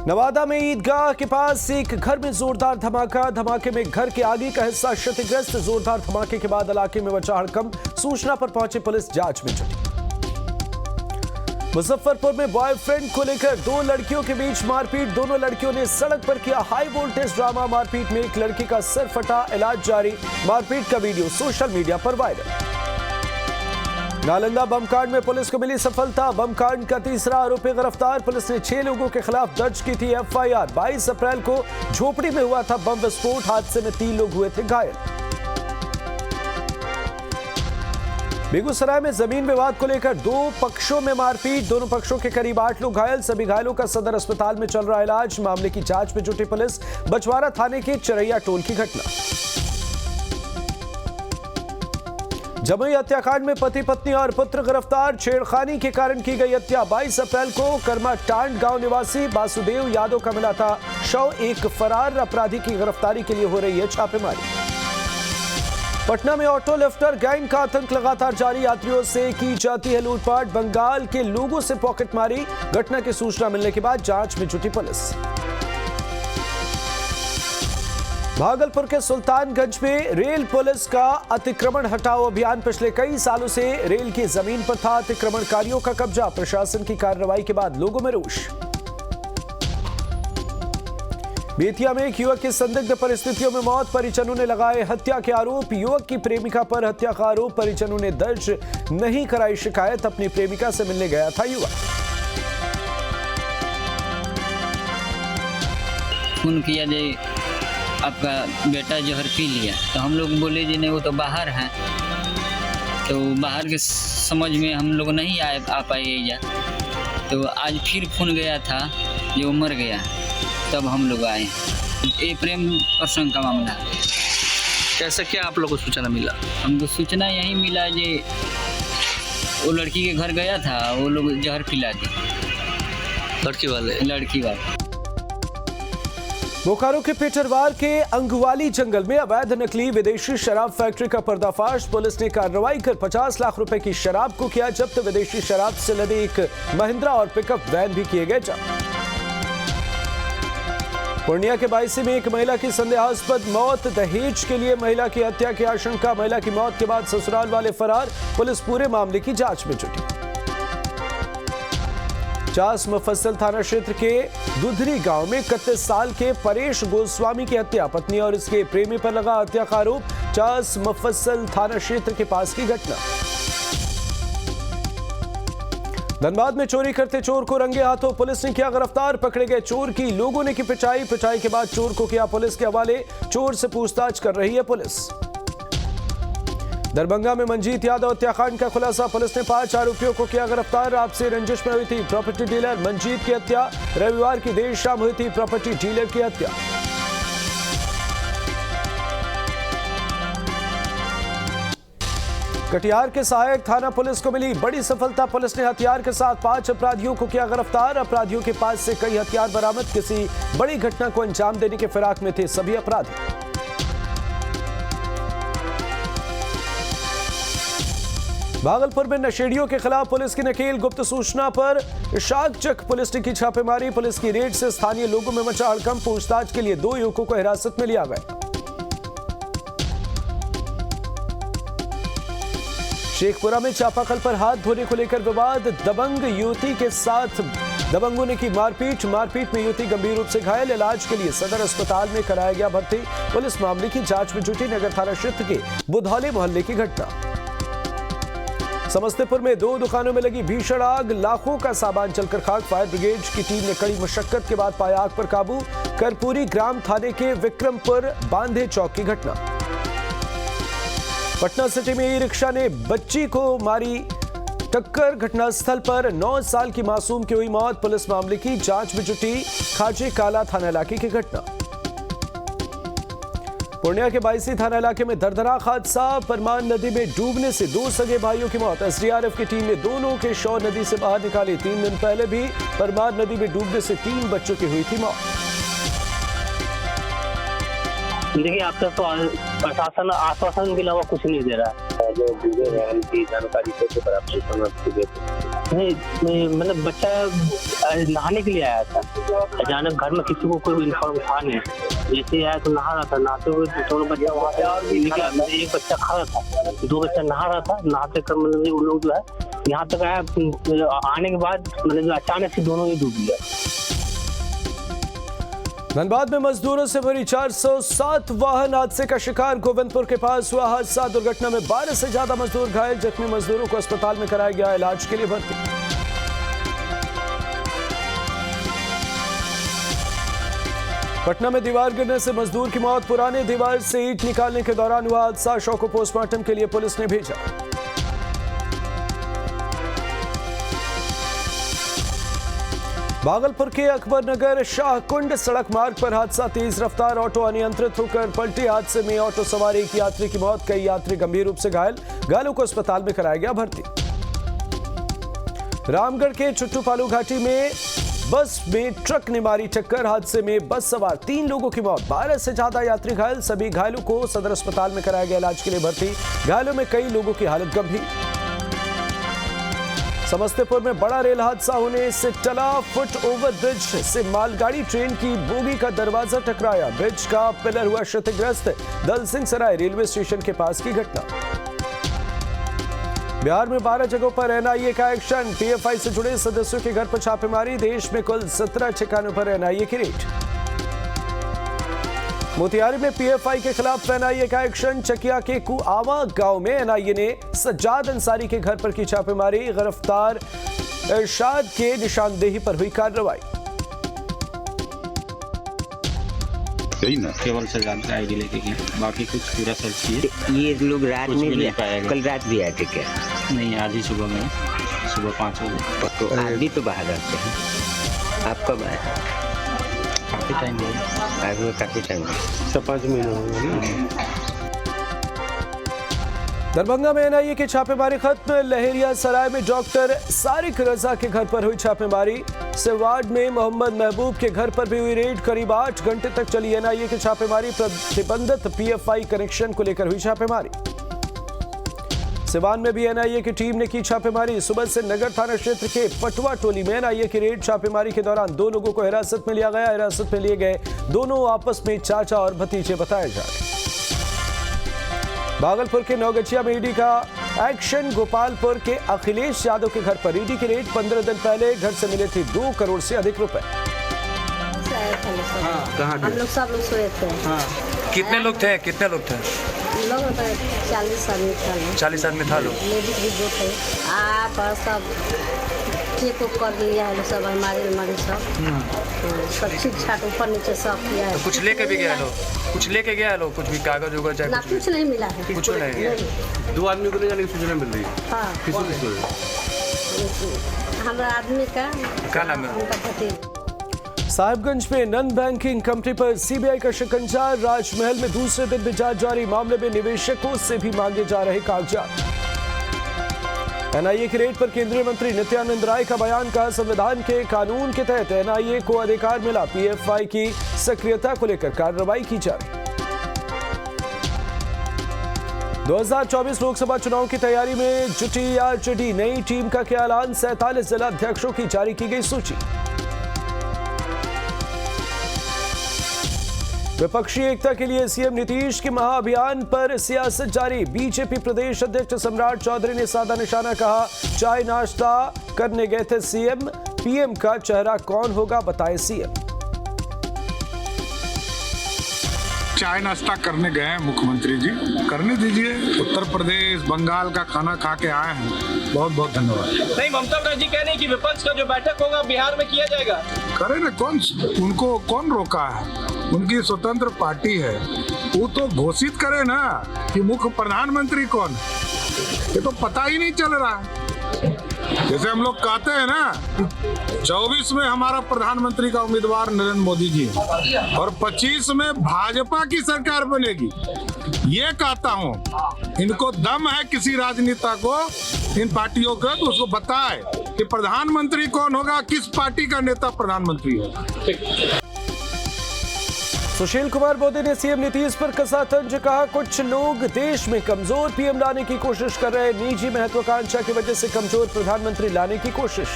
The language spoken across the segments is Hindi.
नवादा में ईदगाह के पास एक घर में जोरदार धमाका। धमाके में घर के आगे का हिस्सा क्षतिग्रस्त। जोरदार धमाके के बाद इलाके में मचा हड़कंप। सूचना पर पहुंची पुलिस जांच में जुटी। मुजफ्फरपुर में बॉयफ्रेंड को लेकर दो लड़कियों के बीच मारपीट। दोनों लड़कियों ने सड़क पर किया हाई वोल्टेज ड्रामा। मारपीट में एक लड़की का सिर फटा, इलाज जारी। मारपीट का वीडियो सोशल मीडिया पर वायरल। नालंदा बम कांड में पुलिस को मिली सफलता। बम कांड का तीसरा आरोपी गिरफ्तार। पुलिस ने 6 लोगों के खिलाफ दर्ज की थी एफआईआर। 22 अप्रैल को झोपड़ी में हुआ था बम विस्फोट। हादसे में 3 लोग हुए थे घायल। बेगूसराय में जमीन विवाद को लेकर 2 पक्षों में मारपीट। दोनों पक्षों के करीब 8 लोग घायल। सभी घायलों का सदर अस्पताल में चल रहा इलाज। मामले की जांच में जुटी पुलिस। बछवाड़ा थाने के चरैया टोल की घटना। जमुई हत्याकांड में पति पत्नी और पुत्र गिरफ्तार। छेड़खानी के कारण की गई हत्या। 22 अप्रैल को कर्मा टांड गांव निवासी वासुदेव यादव का मिला था शव। एक फरार अपराधी की गिरफ्तारी के लिए हो रही है छापेमारी। पटना में ऑटो लिफ्टर गैंग का आतंक लगातार जारी। यात्रियों से की जाती है लूटपाट। बंगाल के लोगों से पॉकेटमारी। घटना की सूचना मिलने के बाद जांच में जुटी पुलिस। भागलपुर के सुल्तानगंज में रेल पुलिस का अतिक्रमण हटाओ अभियान। पिछले कई सालों से रेल की जमीन पर था अतिक्रमणकारियों का कब्जा। प्रशासन की कार्रवाई के बाद लोगों में रोष। बेतिया में एक युवक की संदिग्ध परिस्थितियों में मौत। परिजनों ने लगाए हत्या के आरोप। युवक की प्रेमिका पर हत्या का आरोप। परिजनों ने दर्ज नहीं कराई शिकायत। अपनी प्रेमिका से मिलने गया था युवक। फोन किया जे आपका बेटा जहर पी लिया, तो हम लोग बोले जी नहीं वो तो बाहर है, तो बाहर के समझ में हम लोग नहीं आ पाए। तो आज फिर फोन गया था जो मर गया, तब हम लोग आए। ये प्रेम प्रसंग का मामला है। कैसे क्या आप लोगों को सूचना मिला? हमको सूचना यही मिला जे वो लड़की के घर गया था, वो लोग जहर पिला दी। लड़की वाले बोकारो के पेटरवार के अंगवाली जंगल में अवैध नकली विदेशी शराब फैक्ट्री का पर्दाफाश। पुलिस ने कार्रवाई कर 50 लाख रुपए की शराब को किया जब्त। विदेशी शराब से लदे एक महिंद्रा और पिकअप वैन भी किए गए जब्त। पूर्णिया के बायसी में एक महिला की संदेहास्पद मौत। दहेज के लिए महिला की हत्या की आशंका। महिला की मौत के बाद ससुराल वाले फरार। पुलिस पूरे मामले की जांच में जुटी। चास मुफस्सल थाना क्षेत्र के दुधरी गांव में 31 साल के परेश गोस्वामी की हत्या। पत्नी और इसके प्रेमी पर लगा हत्या का आरोप। चास मुफस्सल थाना क्षेत्र के पास की घटना। धनबाद में चोरी करते चोर को रंगे हाथों पुलिस ने किया गिरफ्तार। पकड़े गए चोर की लोगों ने की पिटाई। पिटाई के बाद चोर को किया पुलिस के हवाले। चोर से पूछताछ कर रही है पुलिस। दरभंगा में मंजीत यादव हत्याकांड का खुलासा। पुलिस ने 5 आरोपियों को किया गिरफ्तार। आपसे रंजिश में हुई थी प्रॉपर्टी डीलर मंजीत की हत्या। रविवार की देर शाम हुई थी प्रॉपर्टी डीलर की हत्या। कटिहार के सहायक थाना पुलिस को मिली बड़ी सफलता। पुलिस ने हथियार के साथ 5 अपराधियों को किया गिरफ्तार। अपराधियों के पास से कई हथियार बरामद। किसी बड़ी घटना को अंजाम देने के फिराक में थे सभी अपराधी। भागलपुर में नशेड़ियों के खिलाफ पुलिस की नकेल। गुप्त सूचना पर शाकचक पुलिस ने की छापेमारी। पुलिस की रेड से स्थानीय लोगों में मचा हड़कंप। पूछताछ के लिए 2 युवकों को हिरासत में लिया गया। शेखपुरा में चापाकल पर हाथ धोने को लेकर विवाद। दबंग युवती के साथ दबंगों ने की मारपीट। मारपीट में युवती गंभीर रूप से घायल। इलाज के लिए सदर अस्पताल में कराया गया भर्ती। पुलिस मामले की जांच में जुटी। नगर थाना क्षेत्र के बुधौली मोहल्ले की घटना। समस्तीपुर में 2 दुकानों में लगी भीषण आग। लाखों का सामान जलकर खाक। फायर ब्रिगेड की टीम ने कड़ी मशक्कत के बाद पाया आग पर काबू। करपूरी ग्राम थाने के विक्रमपुर बांधे चौक की घटना। पटना सिटी में ई रिक्शा ने बच्ची को मारी टक्कर। घटनास्थल पर 9 साल की मासूम की हुई मौत। पुलिस मामले की जांच में जुटी। खाजे काला थाना इलाके की घटना। पूर्णिया के बायसी थाना इलाके में दर्दनाक हादसा। परमान नदी में डूबने से 2 सगे भाइयों की मौत। एसडीआरएफ की टीम ने दोनों के शव नदी से बाहर निकाले। 3 दिन पहले भी परमान नदी में डूबने से 3 बच्चों की हुई थी मौत। देखिए, अब तक तो प्रशासन आश्वासन के अलावा कुछ नहीं दे रहा है। जो डूबे हैं उनकी जानकारी कैसे प्राप्त नहीं मतलब बच्चा नहाने के लिए आया था। अचानक घर में किसी को कोई इन्फॉर्म था नहीं, जैसे आया तो नहा रहा था। नहाते हुए दोनों बच्चा वहाँ से निकला, एक बच्चा खड़ा था, 2 बच्चा नहा रहा था। नहाते कर मतलब उन लोग जो है यहाँ तक आया, आने के बाद मतलब अचानक से दोनों ही डूब गया। धनबाद में मजदूरों से भरी 407 वाहन हादसे का शिकार। गोविंदपुर के पास हुआ हादसा। दुर्घटना में 12 से ज्यादा मजदूर घायल। जख्मी मजदूरों को अस्पताल में कराया गया इलाज के लिए भर्ती। पटना में दीवार गिरने से मजदूर की मौत। पुराने दीवार से ईंट निकालने के दौरान हुआ हादसा। शव को पोस्टमार्टम के लिए पुलिस ने भेजा। भागलपुर के अकबरनगर शाहकुंड सड़क मार्ग पर हादसा। तेज रफ्तार ऑटो अनियंत्रित होकर पलटी। हादसे में ऑटो सवार एक यात्री की मौत, कई यात्री गंभीर रूप से घायल। घायलों को अस्पताल में कराया गया भर्ती। रामगढ़ के चुट्टूपालू घाटी में बस में ट्रक ने मारी टक्कर। हादसे में बस सवार 3 लोगों की मौत, 12 से ज्यादा यात्री घायल। सभी घायलों को सदर अस्पताल में कराया गया इलाज के लिए भर्ती। घायलों में कई लोगों की हालत गंभीर। समस्तीपुर में बड़ा रेल हादसा होने से टला। फुट ओवर ब्रिज से मालगाड़ी ट्रेन की बोगी का दरवाजा टकराया। ब्रिज का पिलर हुआ क्षतिग्रस्त। दलसिंह सराय रेलवे स्टेशन के पास की घटना। बिहार में 12 जगहों पर एनआईए का एक्शन। पीएफआई से जुड़े सदस्यों के घर पर छापेमारी। देश में कुल 17 ठिकानों पर एनआईए की रेड। मोतिहारी में पीएफआई के खिलाफ एनआईए का एक्शन। चकिया के कुआवा गांव में एनआईए ने सज्जाद अंसारी के घर पर की छापेमारी। गिरफ्तार इरशाद के निशानदेही पर हुई कार्रवाई। सही ना, केवल सज्जाद का आईडी लेके गए, बाकी कुछ पूरा सर्च किए। ये लोग रात में भी कल रात भी आए थे क्या? नहीं, आज ही सुबह में, सुबह 5 बजे। तो आज भी तो बाहर रहते हैं। आप कब आए? काफी टाइम हो गया। आज में काफी टाइम 5 महीने हो गए। दरभंगा में एनआईए की छापेमारी खत्म। लहेरिया सराय में डॉक्टर सारिक रजा के घर पर हुई छापेमारी। सिवाड़ में मोहम्मद महबूब के घर पर भी हुई रेड। करीब 8 घंटे तक चली एनआईए की छापेमारी। प्रतिबंधित पीएफआई कनेक्शन को लेकर हुई छापेमारी। सिवान में भी एनआईए की टीम ने की छापेमारी। सुबह से नगर थाना क्षेत्र के पटवा टोली में एनआईए की रेड। छापेमारी के दौरान 2 लोगों को हिरासत में लिया गया। हिरासत में लिए गए दोनों आपस में चाचा और भतीजे बताए जा रहे। भागलपुर के नौगछिया में ईडी का एक्शन। गोपालपुर के अखिलेश यादव के घर पर ईडी की रेड। 15 दिन पहले घर से मिले थे 2 करोड़ से अधिक रुपए। हम लोग सब लोग सोए थे। कितने लोग थे? लोग 40 आदमी था। 40 आदमी था लोग। लेडीज भी 2 थे। आप और सब चेक उक कर दिया है सब हमारे सब चीज छाट ऊपर नीचे सब किया है। तो कुछ लेके भी गया लोग? कुछ लेके गया लोग? कुछ भी कागज उगज ना कुछ नहीं मिला है। कुछ नहीं। 2 आदमी को ले जाने की सूचना मिल रही है। हाँ, हमारा आदमी का क्या नाम है? उनका भतीजा। साहिबगंज में नन बैंकिंग कंपनी पर सीबीआई का शिकंजा। राजमहल में दूसरे दिन भी जांच जारी। मामले में निवेशकों से भी मांगे जा रहे कागजात। एनआईए की रेड पर केंद्रीय मंत्री नित्यानंद राय का बयान। कहा, संविधान के कानून के तहत एनआईए को अधिकार मिला। पीएफआई की सक्रियता को लेकर कार्रवाई की जा रही। 2024 लोकसभा चुनाव की तैयारी में जुटी आरजेडी। नई टीम का किया ऐलान। 47 जिला अध्यक्षों की जारी की गई सूची। विपक्षी एकता के लिए सीएम नीतीश के महाअभियान पर सियासत जारी। बीजेपी प्रदेश अध्यक्ष सम्राट चौधरी ने साधा निशाना। कहा, चाय नाश्ता करने गए थे सीएम। पीएम का चेहरा कौन होगा बताए सीएम। चाय नाश्ता करने गए हैं मुख्यमंत्री जी, करने दीजिए। उत्तर प्रदेश बंगाल का खाना खा के आए हैं, बहुत बहुत धन्यवाद। नहीं, ममता बनर्जी कह रही कि विपक्ष का जो बैठक होगा बिहार में किया जाएगा। करे ना, उनको कौन रोका है? उनकी स्वतंत्र पार्टी है, वो तो घोषित करे ना कि मुख्य प्रधानमंत्री कौन। ये तो पता ही नहीं चल रहा है। जैसे हम लोग कहते हैं ना, 24 में हमारा प्रधानमंत्री का उम्मीदवार नरेंद्र मोदी जी और 25 में भाजपा की सरकार बनेगी। ये कहता हूँ, इनको दम है किसी राजनेता को, इन पार्टियों का, तो उसको बताए कि प्रधानमंत्री कौन होगा, किस पार्टी का नेता प्रधानमंत्री होगा। सुशील कुमार मोदी ने सीएम नीतीश पर कसा तंज, कहा कुछ लोग देश में कमजोर पीएम लाने की कोशिश कर रहे हैं, निजी महत्वाकांक्षा की वजह से कमजोर प्रधानमंत्री लाने की कोशिश।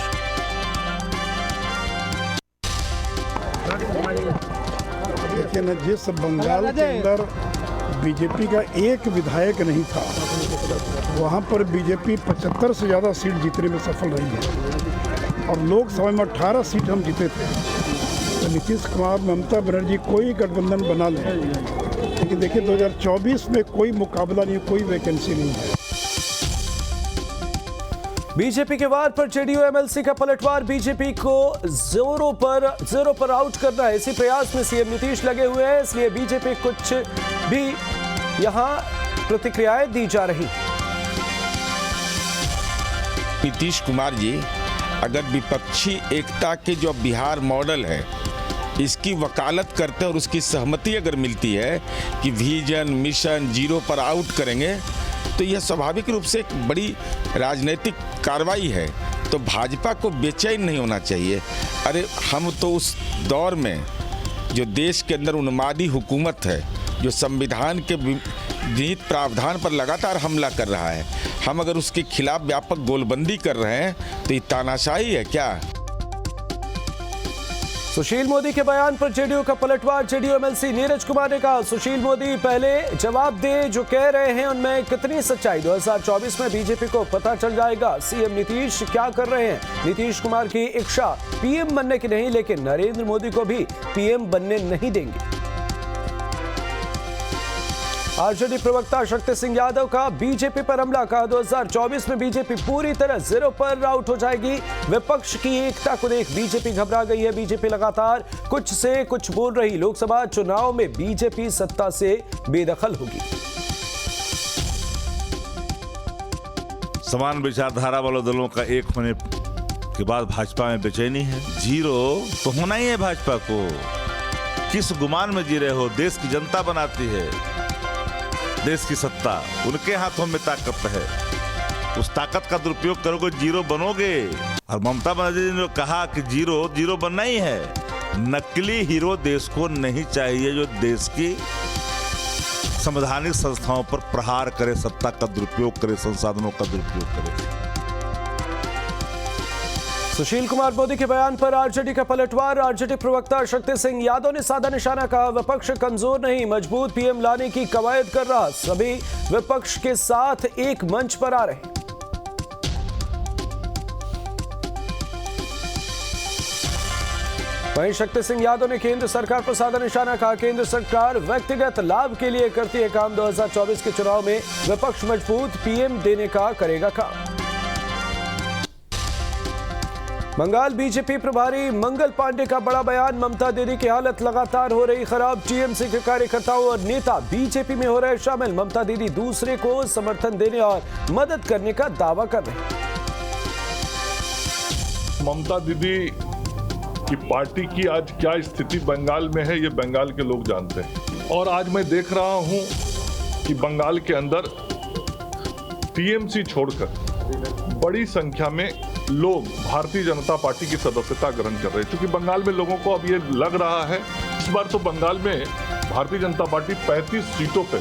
देखिए न, जिस बंगाल के अंदर बीजेपी का एक विधायक नहीं था, वहाँ पर बीजेपी 75 से ज़्यादा सीट जीतने में सफल रही है और लोकसभा में 18 सीट हम जीते थे। तो नीतीश कुमार, ममता बनर्जी कोई गठबंधन बना लें, लेकिन देखिए 2024 में कोई मुकाबला नहीं, कोई वैकेंसी नहीं है। बीजेपी के वार पर जेडीयू एमएलसी का पलटवार, बीजेपी को जोरों पर आउट करना है, इसी प्रयास में सीएम नीतीश लगे हुए हैं, इसलिए बीजेपी कुछ भी यहां प्रतिक्रियाएं दी जा रही। नीतीश कुमार जी अगर विपक्षी एकता के जो बिहार मॉडल है इसकी वकालत करते हैं और उसकी सहमति अगर मिलती है कि विजन मिशन जीरो पर आउट करेंगे, तो यह स्वाभाविक रूप से एक बड़ी राजनीतिक कार्रवाई है। तो भाजपा को बेचैन नहीं होना चाहिए। अरे हम तो उस दौर में जो देश के अंदर उन्मादी हुकूमत है, जो संविधान के विहित प्रावधान पर लगातार हमला कर रहा है, हम अगर उसके खिलाफ व्यापक गोलबंदी कर रहे हैं तो ये तानाशाही है क्या? सुशील मोदी के बयान पर जेडीयू का पलटवार, जेडीयू एमएलसी नीरज कुमार ने कहा सुशील मोदी पहले जवाब दे, जो कह रहे हैं उनमें कितनी सच्चाई। 2024 में बीजेपी को पता चल जाएगा सीएम नीतीश क्या कर रहे हैं। नीतीश कुमार की इच्छा पीएम बनने की नहीं, लेकिन नरेंद्र मोदी को भी पीएम बनने नहीं देंगे। आरजेडी प्रवक्ता शक्ति सिंह यादव का बीजेपी पर हमला, कहा 2024 में बीजेपी पूरी तरह जीरो पर आउट हो जाएगी। विपक्ष की एकता को देख बीजेपी घबरा गई है, बीजेपी लगातार कुछ से कुछ बोल रही। लोकसभा चुनाव में बीजेपी सत्ता से बेदखल होगी। समान विचारधारा वाले दलों का एक होने के बाद भाजपा में बेचैनी है। जीरो तो होना ही है भाजपा को। किस गुमान में जी रहे हो? देश की जनता बनाती है, देश की सत्ता उनके हाथों में ताकत है। उस ताकत का दुरुपयोग करोगे जीरो बनोगे। और ममता बनर्जी ने कहा कि जीरो बनना ही है। नकली हीरो देश को नहीं चाहिए, जो देश की संवैधानिक संस्थाओं पर प्रहार करे, सत्ता का दुरुपयोग करे, संसाधनों का दुरुपयोग करे। सुशील कुमार मोदी के बयान पर आरजेडी का पलटवार, आरजेडी प्रवक्ता शक्ति सिंह यादव ने साधा निशाना, कहा विपक्ष कमजोर नहीं, मजबूत पीएम लाने की कवायद कर रहा, सभी विपक्ष के साथ एक मंच पर आ रहे। वहीं शक्ति सिंह यादव ने केंद्र सरकार पर साधा निशाना, कहा केंद्र सरकार व्यक्तिगत लाभ के लिए करती है काम, 2024 के चुनाव में विपक्ष मजबूत पीएम देने का करेगा काम। बंगाल बीजेपी प्रभारी मंगल पांडे का बड़ा बयान, ममता दीदी की हालत लगातार हो रही खराब, टीएमसी के कार्यकर्ताओं और नेता बीजेपी में हो रहे शामिल, ममता दीदी दूसरे को समर्थन देने और मदद करने का दावा कर रहे हैं। ममता दीदी की पार्टी की आज क्या स्थिति बंगाल में है, ये बंगाल के लोग जानते हैं। और आज मैं देख रहा हूं कि बंगाल के अंदर टीएमसी छोड़कर बड़ी संख्या में लोग भारतीय जनता पार्टी की सदस्यता ग्रहण कर रहे हैं। क्योंकि बंगाल में लोगों को अब ये लग रहा है इस बार तो बंगाल में भारतीय जनता पार्टी 35 सीटों पे,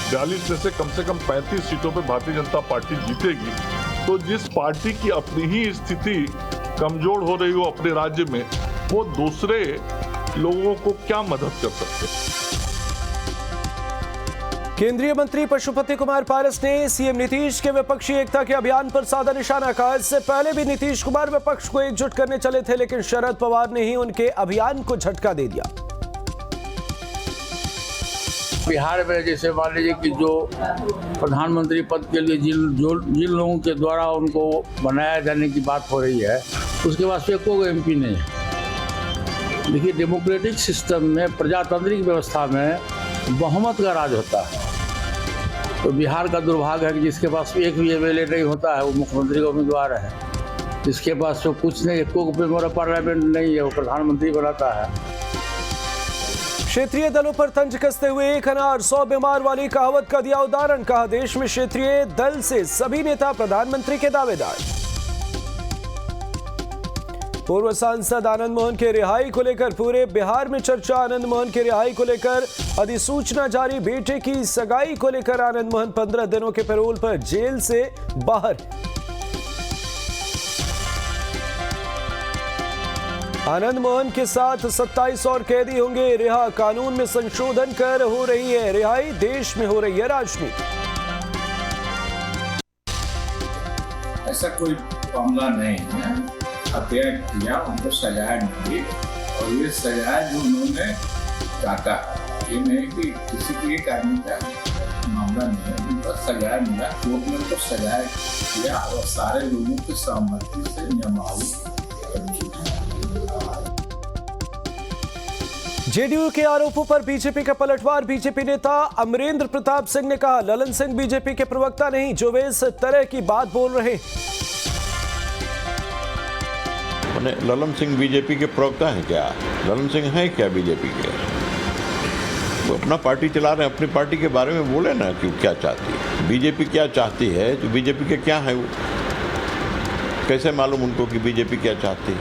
42 में से कम 35 सीटों पे भारतीय जनता पार्टी जीतेगी। तो जिस पार्टी की अपनी ही स्थिति कमजोर हो रही हो अपने राज्य में, वो दूसरे लोगों को क्या मदद कर सकते हैं। केंद्रीय मंत्री पशुपति कुमार पारस ने सीएम नीतीश के विपक्षी एकता के अभियान पर साधा निशाना, कहा इससे पहले भी नीतीश कुमार विपक्ष को एकजुट करने चले थे, लेकिन शरद पवार ने ही उनके अभियान को झटका दे दिया। बिहार में जैसे मान लीजिए कि जो प्रधानमंत्री पद के लिए जिन लोगों के द्वारा उनको बनाया जाने की बात हो रही है, उसके पास कोई एमपी नहीं है। देखिए, डेमोक्रेटिक सिस्टम में, प्रजातांत्रिक व्यवस्था में बहुमत का राज होता है। तो बिहार का दुर्भाग्य है कि जिसके पास एक भी एमएलए नहीं होता है वो मुख्यमंत्री का उम्मीदवार है, जिसके पास तो कुछ नहीं, एक मेंबर ऑफ पार्लियामेंट नहीं है, वो प्रधानमंत्री बनाता है। क्षेत्रीय दलों पर तंज कसते हुए एक अनार 100 बीमार वाली कहावत का दिया उदाहरण, कहा देश में क्षेत्रीय दल से सभी नेता प्रधानमंत्री के दावेदार। पूर्व सांसद आनंद मोहन के रिहाई को लेकर पूरे बिहार में चर्चा। आनंद मोहन के रिहाई को लेकर अधिसूचना जारी। बेटे की सगाई को लेकर आनंद मोहन 15 दिनों के पैरोल पर जेल से बाहर। आनंद मोहन के साथ 27 और कैदी होंगे रिहा। कानून में संशोधन कर हो रही है रिहाई। देश में हो रही है राजनीति। ऐसा कोई मामला नहीं है। हत्या किया, उनको सजा मिली और ये सजा जो उन्होंने काटा, ये नहीं कि किसी के एक आदमी का मामला नहीं है। उनका सजा मिला, कोर्ट ने उनको सजा किया और सारे लोगों की सहमति से नियमावली। जेडीयू के आरोपों पर बीजेपी का पलटवार। बीजेपी नेता अमरेंद्र प्रताप सिंह ने कहा, ललन सिंह बीजेपी के प्रवक्ता नहीं जो वे इस तरह की बात बोल रहे। ललन सिंह बीजेपी के प्रवक्ता हैं क्या? ललन सिंह हैं क्या बीजेपी के? वो अपना पार्टी चला रहे हैं, अपनी पार्टी के बारे में बोले ना कि क्या चाहती है बीजेपी, क्या चाहती है। तो बीजेपी के क्या है वो, कैसे मालूम उनको कि बीजेपी क्या चाहती है?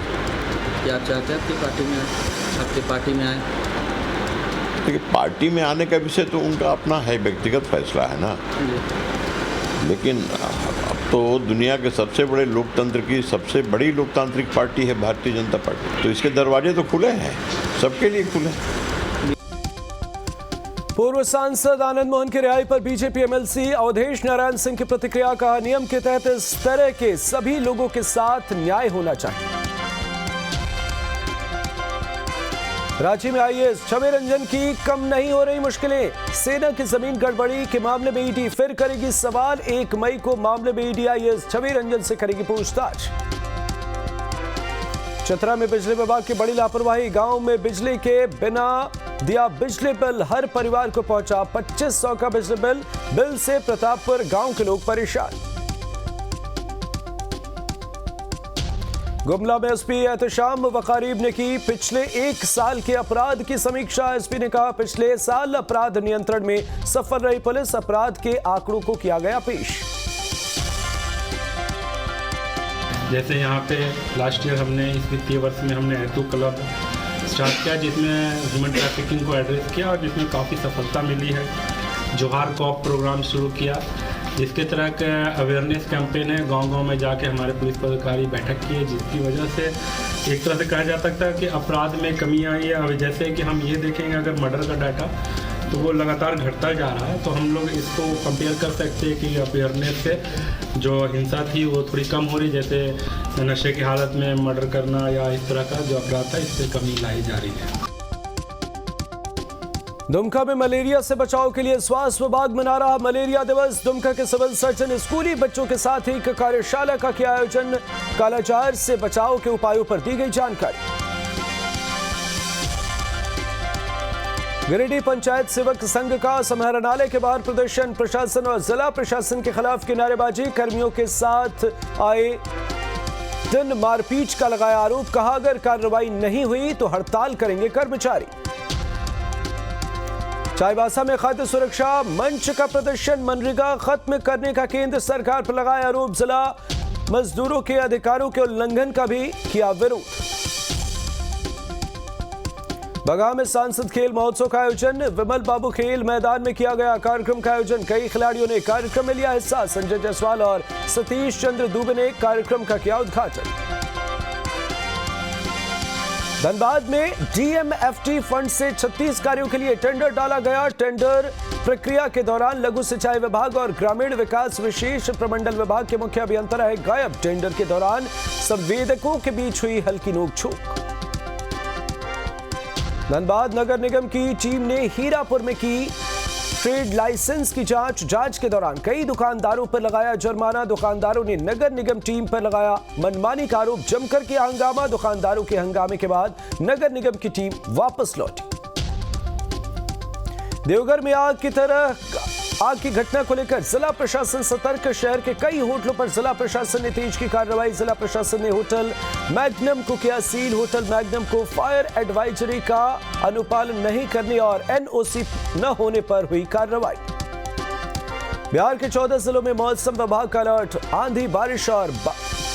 क्या चाहते हैं आपकी पार्टी में, आपकी पार्टी में आए? देखिए, पार्टी में आने का विषय तो उनका अपना है, व्यक्तिगत फैसला है ना। लेकिन अब तो दुनिया के सबसे बड़े लोकतंत्र की सबसे बड़ी लोकतांत्रिक पार्टी है भारतीय जनता पार्टी, तो इसके दरवाजे तो खुले हैं, सबके लिए खुले हैं। पूर्व सांसद आनंद मोहन की रिहाई पर बीजेपी एमएलसी अवधेश नारायण सिंह की प्रतिक्रिया। कहा, नियम के तहत इस तरह के सभी लोगों के साथ न्याय होना चाहिए। रांची में आईएएस छवि रंजन की कम नहीं हो रही मुश्किलें। सेना की जमीन गड़बड़ी के मामले में ईडी फिर करेगी सवाल। 1 मई को मामले में ईडी आईएएस छवि रंजन से करेगी पूछताछ। चतरा में बिजली विभाग की बड़ी लापरवाही। गांव में बिजली के बिना दिया बिजली बिल, हर परिवार को पहुंचा 2500 का बिजली बिल से प्रतापपुर गांव के लोग परेशान। गुमला में एसपी एहतशाम वकारीब ने की पिछले 1 साल के अपराध की समीक्षा। एसपी ने कहा, पिछले साल अपराध नियंत्रण में सफल रही पुलिस। अपराध के आंकड़ों को किया गया पेश। जैसे यहाँ पे लास्ट ईयर हमने इस वित्तीय वर्ष में हमने एतू क्लब स्टार्ट किया, जिसमें ह्यूमन ट्रैफिकिंग को एड्रेस किया और जिसमें काफ़ी सफलता मिली है। जोहार कॉप प्रोग्राम शुरू किया, जिसके तरह का अवेयरनेस कैंपेन है। गांव-गांव में जाके हमारे पुलिस पदाधिकारी बैठक किए, जिसकी वजह से एक तरह से कहा जा सकता है कि अपराध में कमी आई है। अब जैसे कि हम ये देखेंगे अगर मर्डर का डाटा तो वो लगातार घटता जा रहा है, तो हम लोग इसको कंपेयर कर सकते हैं कि अवेयरनेस से जो हिंसा थी वो थोड़ी कम हो रही, जैसे नशे की हालत में मर्डर करना या इस तरह का जो अपराध था, इससे कमी लाई जा रही है। दुमका में मलेरिया से बचाव के लिए स्वास्थ्य विभाग मना रहा मलेरिया दिवस। दुमका के सिविल सर्जन स्कूली बच्चों के साथ एक कार्यशाला का किया आयोजन। कालाजार से बचाव के उपायों पर दी गई जानकारी। गिरिडीह पंचायत सेवक संघ का समाहरणालय के बाहर प्रदर्शन। प्रशासन और जिला प्रशासन के खिलाफ की नारेबाजी। कर्मियों के साथ आए दिन मारपीट का लगाया आरोप। कहा, अगर कार्रवाई नहीं हुई तो हड़ताल करेंगे कर्मचारी। चाईबासा में खाद्य सुरक्षा मंच का प्रदर्शन। मनरेगा खत्म करने का केंद्र सरकार पर लगाया आरोप। जिला मजदूरों के अधिकारों के उल्लंघन का भी किया विरोध। बगहा में सांसद खेल महोत्सव का आयोजन। विमल बाबू खेल मैदान में किया गया कार्यक्रम का आयोजन। कई खिलाड़ियों ने कार्यक्रम में लिया हिस्सा। संजय जायसवाल और सतीश चंद्र दुबे ने कार्यक्रम का किया उद्घाटन। धनबाद में डीएमएफटी फंड से 36 कार्यों के लिए टेंडर डाला गया। टेंडर प्रक्रिया के दौरान लघु सिंचाई विभाग और ग्रामीण विकास विशेष प्रमंडल विभाग के मुख्य अभियंता रहे गायब। टेंडर के दौरान संवेदकों के बीच हुई हल्की नोकझोंक। धनबाद नगर निगम की टीम ने हीरापुर में की ट्रेड लाइसेंस की जांच के दौरान कई दुकानदारों पर लगाया जुर्माना। दुकानदारों ने नगर निगम टीम पर लगाया मनमानी का आरोप। जमकर किया हंगामा। दुकानदारों के हंगामे के बाद नगर निगम की टीम वापस लौटी। देवघर में आग की घटना को लेकर जिला प्रशासन सतर्क। शहर के कई होटलों पर जिला प्रशासन ने तेज की कार्रवाई। जिला प्रशासन ने होटल मैग्नम को किया सील। होटल मैग्नम को फायर एडवाइजरी का अनुपालन नहीं करने और एनओसी न होने पर हुई कार्रवाई। बिहार के 14 जिलों में मौसम विभाग का अलर्ट। आंधी, बारिश और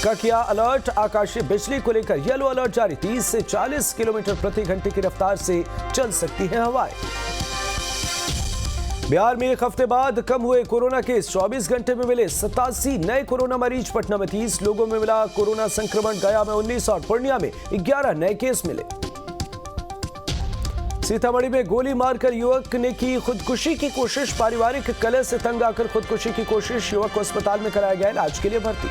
का किया अलर्ट। आकाशीय बिजली को लेकर येलो अलर्ट जारी। 30 से 40 किलोमीटर प्रति घंटे की रफ्तार से चल सकती है हवाएं। बिहार में एक हफ्ते बाद कम हुए कोरोना केस। 24 घंटे में मिले 87 नए कोरोना मरीज। पटना में 30 लोगों में मिला कोरोना संक्रमण। गया में 19 और पूर्णिया में 11 नए केस मिले। सीतामढ़ी में गोली मारकर युवक ने की खुदकुशी की कोशिश। पारिवारिक कलह से तंग आकर खुदकुशी की कोशिश। युवक को अस्पताल में कराया गया, इलाज के लिए भर्ती।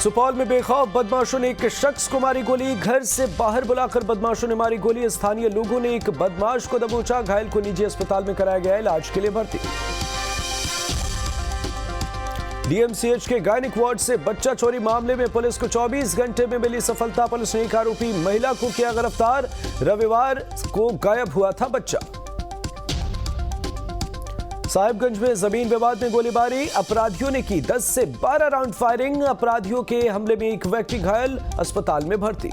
सुपौल में बेखौफ बदमाशों ने एक शख्स को मारी गोली। घर से बाहर बुलाकर बदमाशों ने मारी गोली। स्थानीय लोगों ने एक बदमाश को दबोचा। घायल को निजी अस्पताल में कराया गया, इलाज के लिए भर्ती। डीएमसीएच के गायनिक वार्ड से बच्चा चोरी मामले में पुलिस को 24 घंटे में मिली सफलता। पुलिस ने एक आरोपी महिला को किया गिरफ्तार। रविवार को गायब हुआ था बच्चा। साहिबगंज में जमीन विवाद में गोलीबारी। अपराधियों ने की 10 से 12 राउंड फायरिंग। अपराधियों के हमले में एक व्यक्ति घायल, अस्पताल में भर्ती।